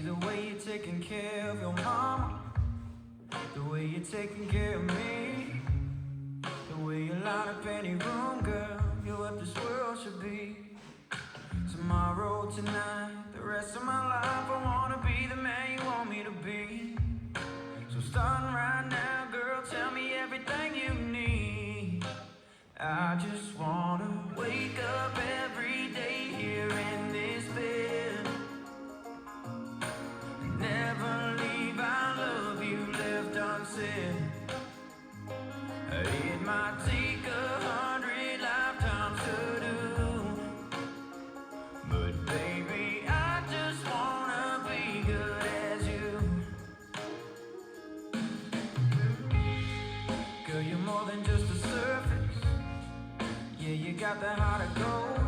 the way you're taking care of your mama, the way you're taking care of me, the way you line up any room, girl. You're what this world should be. Tomorrow, tonight, the rest of my life, I wanna be the man you want me to be. So starting right now, girl, tell me everything you need. I just wanna wake up every day here in this bed. Never leave, I love you left unsaid. It might take 100 lifetimes to do, but baby, I just wanna be good as you. Girl, you're more than just a surface. Yeah, you got the heart of gold.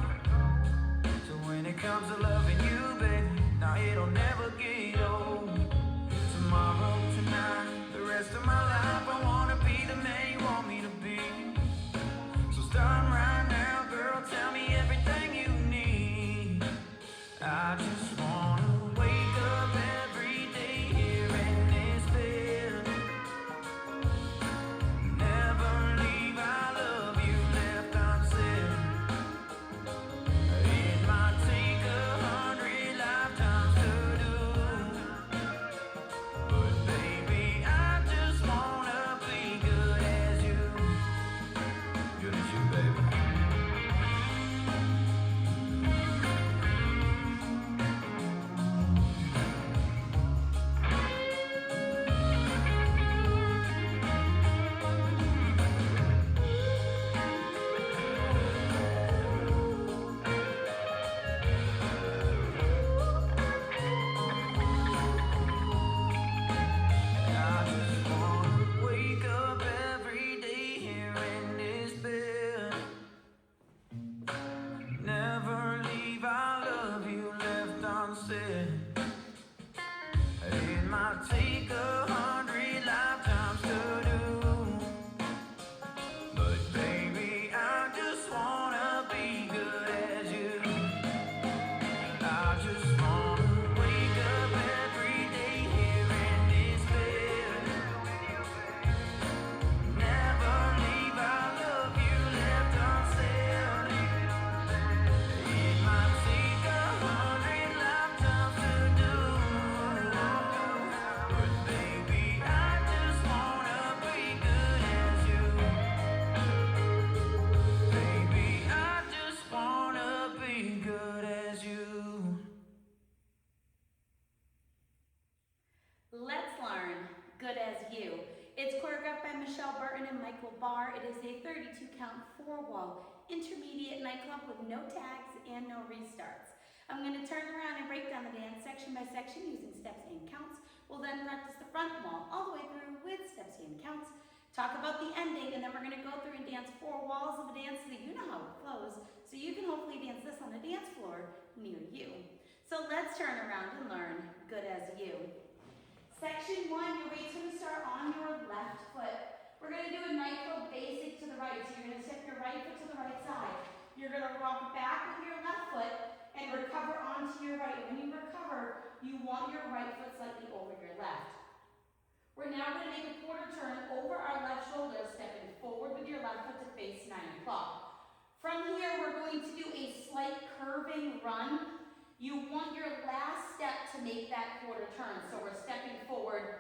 So when it comes to loving you, baby, now it'll never get old. Tomorrow, tonight, the rest of my life, I wanna be the man you want me to be. So starting right now, girl, tell me everything you need. I just wanna wake up every day here in this bed. Never leave, I love you left unsaid. It might take 100 lifetimes to do, but baby, I just wanna be good as you. Good as you, baby. I just wanna wake up every day here in this bed. Never leave, I love you left unsaid. It might take 100 lifetimes to do, but baby, I just wanna be good as you. I just wanna wake up every day here in this bed. Never leave, I love you left unsaid. It might take 100 lifetimes to do, but baby, I just wanna be good as you. Baby, I just wanna be good as you. Let's learn Good As You. It's choreographed by Michele Burton and Michael Barr. It is a 32 count 4-wall intermediate nightclub with no tags and no restarts. I'm going to turn around and break down the dance section by section using steps and counts. We'll then practice the front wall all the way through with steps and counts. Talk about the ending, and then we're going to go through and dance 4 walls of a dance so that you know how it flows, so you can hopefully dance this on a dance floor near you. So let's turn around and learn Good As You. Section 1, your weight's going to start on your left foot. We're going to do a nightclub basic to the right. So you're going to step your right foot to the right side. You're going to rock back with your left foot and recover onto your right. When you recover, you want your right foot slightly over your left. We're now going to make a quarter turn over our left shoulder, stepping forward with your left foot to face 9 o'clock. From here, we're going to do a slight curving run. You want your last step to make that quarter turn. So we're stepping forward,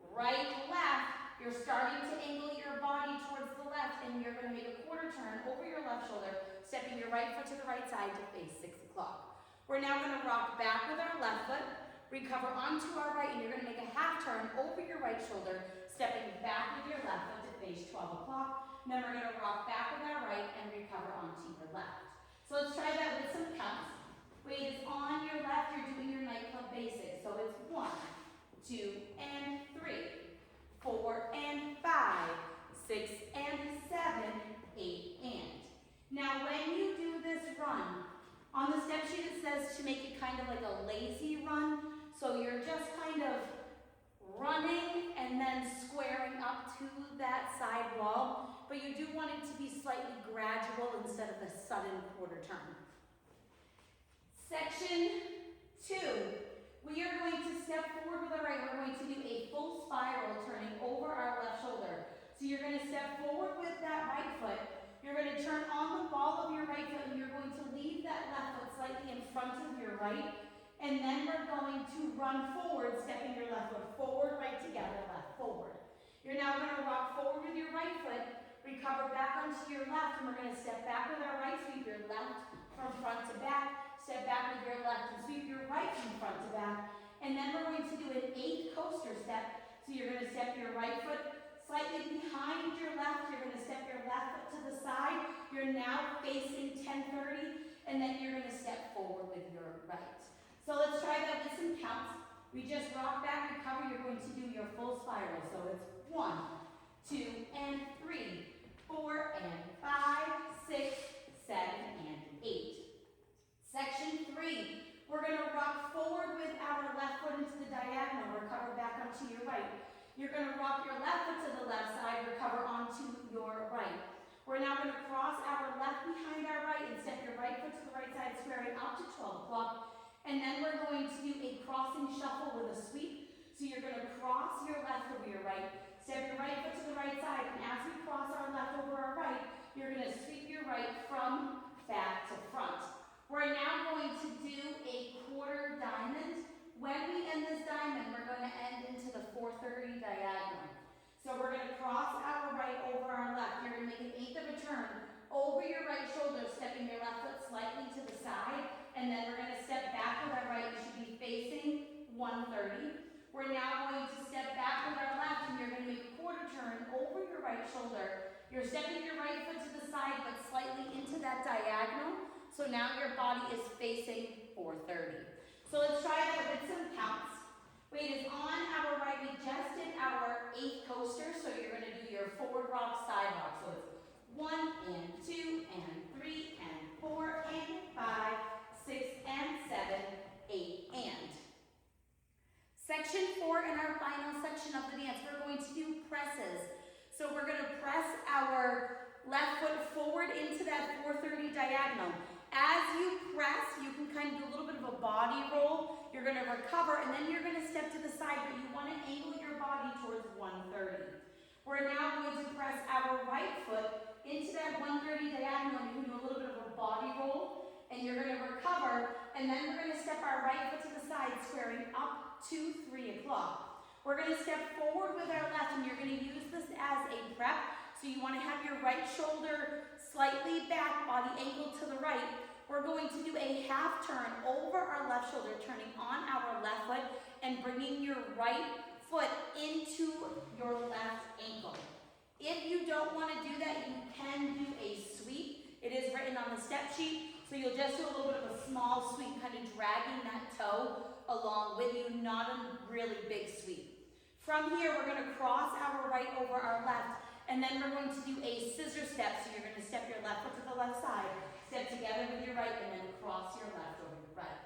right, left. You're starting to angle your body towards the left, and you're going to make a quarter turn over your left shoulder, stepping your right foot to the right side to face 6 o'clock. We're now going to rock back with our left foot, recover onto our right, and you're going to make a half turn over your right shoulder, stepping back with your left foot to face 12 o'clock. Then we're going to rock back with our right and recover onto your left. So let's try that with some counts. Weight is on your left, you're doing your nightclub basics. So it's 1, 2, and 3, 4, and 5, 6, and 7, 8, and. Now when you do this run, on the step sheet it says to make it kind of like a lazy run. So you're just kind of running and then squaring up to that side wall. But you do want it to be slightly gradual instead of a sudden quarter turn. Section 2, we are going to slightly in front of your right. And then we're going to run forward, stepping your left foot forward, right together, left, forward. You're now going to rock forward with your right foot, recover back onto your left, and we're going to step back with our right, sweep your left from front to back, step back with your left and sweep your right from front to back. And then we're going to do an 8 coaster step. So you're going to step your right foot slightly behind your left. You're going to step your left foot to the side. You're now facing 1030, and then you're going to step forward with your right. So let's try that with some counts. We just rock back, recover. You're going to do your full spiral. So it's 1, 2, and 3, 4, and 5, 6, 7, and 8. Section 3, we're going to rock forward with our left foot into the diagonal. Recover back onto your right. You're going to rock your left foot to the left side. Recover onto your right. We're now going to cross our left behind our right and step your right foot to the right side, squaring up to 12 o'clock. And then we're going to do a crossing shuffle with a sweep. So you're going to cross your left over your right, step your right foot to the right side, and as we cross our left over our right, you're going to sweep your right from back to front. We're now going to do a quarter diamond. When we end this diamond, we're going to end into the 430 diagonal. So we're going to cross our right over our left. You're going to make an 1/8 of a turn over your right shoulder, stepping your left foot slightly to the side, and then we're going to step back with our right. You should be facing 130. We're now going to step back with our left, and you're going to make a quarter turn over your right shoulder. You're stepping your right foot to the side, but slightly into that diagonal. So now your body is facing 430. So let's try that with some counts. Weight is on our right. We just did our 8 coaster, so you're going to do your forward rock, side rock. So it's 1 and 2 and 3 and 4 and 5, 6 and 7, 8 and. Section 4 in our final section of the dance, we're going to do presses. So we're going to press our left foot forward into that 430 diagonal. As you press, you can kind of do a little bit of a body roll. You're going to recover, and then you're going to step to the side, but you want to angle your body towards 130. We're now going to press our right foot into that 130 diagonal, and you can do a little bit of a body roll, and you're going to recover, and then we're going to step our right foot to the side, squaring up to 3 o'clock. We're going to step forward with our left, and you're going to use this as a prep. So you want to have your right shoulder slightly back, body angled to the right. We're going to do a half turn over our left shoulder, turning on our left foot and bringing your right foot into your left ankle. If you don't want to do that, you can do a sweep. It is written on the step sheet, so you'll just do a little bit of a small sweep, kind of dragging that toe along with you, not a really big sweep. From here, we're going to cross our right over our left, and then we're going to do a scissor step. So you're going to step your left foot to the left side, step together with your right, and then cross your left over your right.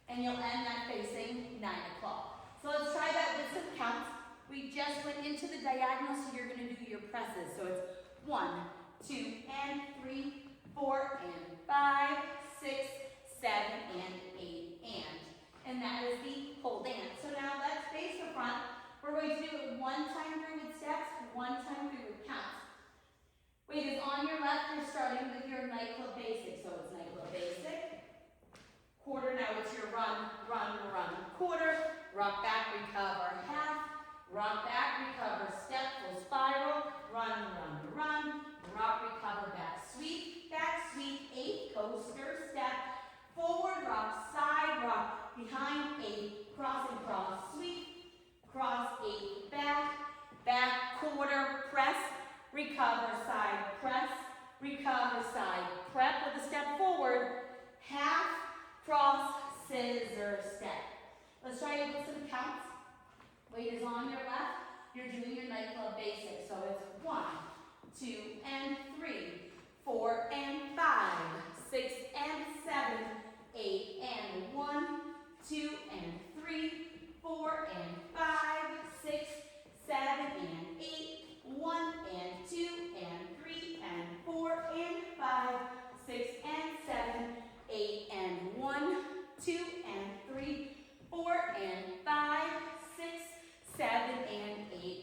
And you'll end that facing 9 o'clock. So let's try that with some counts. We just went into the diagonal, so you're going to do your presses. So it's 1, 2, and 3, 4, and 5, 6, 7, and 8, and that is the whole dance. So now let's face the front. We're going to do it 1 time through with steps, 1 time through with counts. Weight is on your left. You're starting with your nightclub basic. So it's nightclub basic. Quarter, now it's your run, run, run. Quarter, rock back, recover, half. Rock back, recover, step, full spiral. Run, run, run. Rock, recover, back, sweep, 8, coaster, step. Forward rock, side rock, behind 8, cross and cross, sweep. Cross 8, back, quarter, press, recover, side, press, recover, side, prep with a step forward, half, cross, scissor, step. Let's try it with some counts. Weight is on your left. You're doing your nightclub basics. So it's 1, 2, and 3, 4, and 5, 6, and 7, 8, and 1, 2, and 3, 4, and 5, 6, 7, and 8, 1, and 2, and 3, and 4, and 5, 6, and 7, 8, and 1, 2, and 3, 4, and 5, 6, 7, and 8,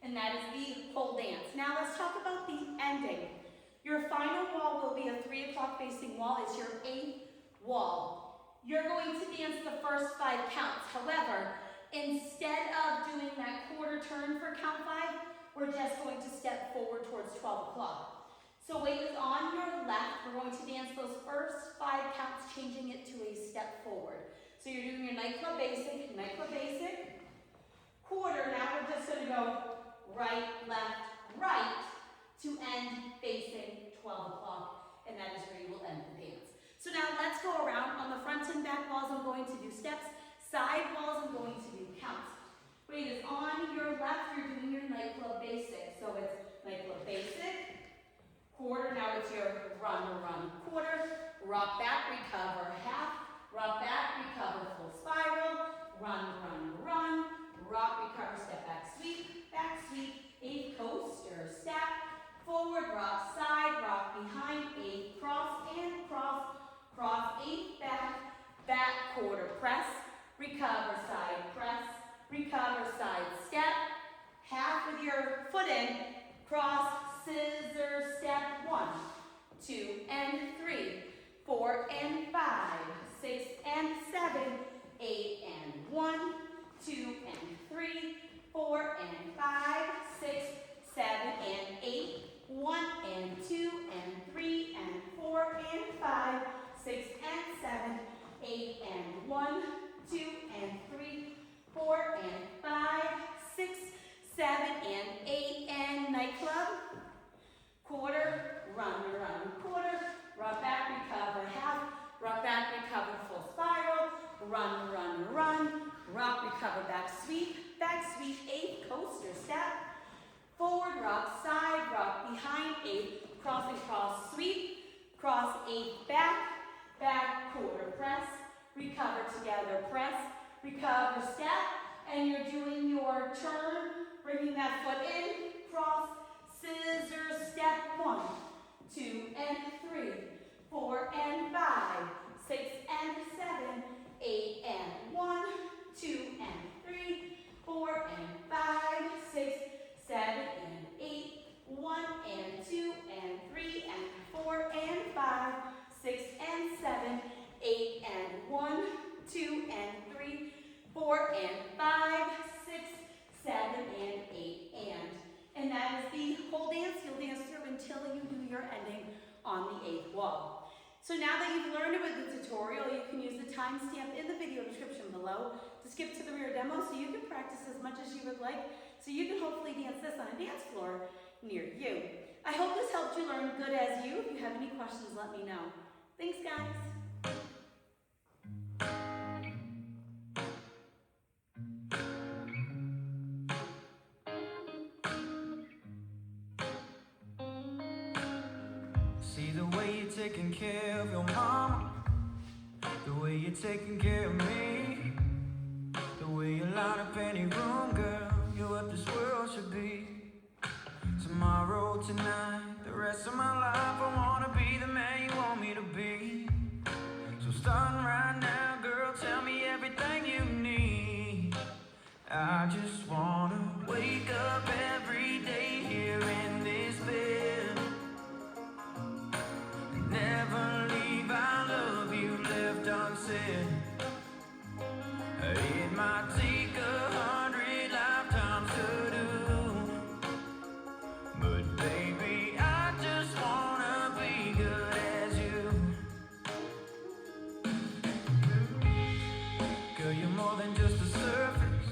and that is the whole dance. Now let's talk about the ending. Your final wall will be a 3 o'clock facing wall. It's your 8th you're going to dance the first 5 counts. However, instead of doing that quarter turn for count 5, we're just going to step forward towards 12 o'clock. So weight is on your left. We're going to dance those first 5 counts, changing it to a step forward. So you're doing your nightclub basic, quarter. Now we're just going to go right, left, right to end facing 12 o'clock. And that is where you will end the dance. So now let's go around. On the front and back walls, I'm going to do steps. Side walls, I'm going to do counts. Weight is on your left. You're doing your nightclub basic. So it's nightclub basic, quarter. Now it's your run, quarter. Rock back, recover half. Rock back, recover full spiral. Run. Rock, recover, step back, sweep, 8 coaster, step. Forward, rock, side, rock behind, 8, cross, and cross, 8, back, quarter, press, recover, side, press, recover, side, step, half with your foot in, cross, scissors, step, 1, 2, and 3, 4, and 5, 6, and 7, 8, and 1, 2, and 3, 4, and 5, 6, 7, and 8, 1, and 2, and 3, and 4, and 5, 6, and 7, 8, and 1, 2, and 3, 4, and 5, 6, 7, and 8, and nightclub, quarter, run, quarter, rock back, recover half, rock back, recover full spiral, run, rock, recover, back sweep, 8, coaster, step, forward, rock, side, rock behind, 8, cross and cross, sweep, cross, 8, back, quarter, press, recover together, press, recover, step, and you're doing your turn, bringing that foot in, cross, scissors, step, 1, 2, and 3, 4, and 5, 6, and 7, 8, and 1, 2, and 3, 4, and 5, 6, 7, and 8, 1, and 2, and 3, and 4, and 5, 6, and 7, 8, and 1, 2, and 3, 4, and 5, 6, 7, and 8, and that is the whole dance. You'll dance through until you do your ending on the 8th wall. So now that you've learned about the tutorial, you can use the timestamp in the video description below to skip to the rear demo so you can practice as much as you would like, so you can hopefully dance this on a dance floor near you. I hope this helped you learn good as you. If you have any questions, let me know. Thanks, guys. See the way you're taking care of your mama, the way you're taking care of me, the way you line up any room, girl, you're what this world should be. Tomorrow, tonight, the rest of my life, I wanna be the man you want me to be. So starting right now, girl, tell me everything you need. I just wanna wake up every day here in this bed, never leave our love you left unsaid. It might take 100 lifetimes to do, but baby, I just wanna be good as you. Girl, you're more than just the surface.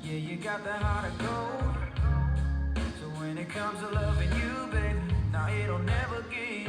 Yeah, you got the heart of gold. So when it comes to loving you, baby, now it'll never get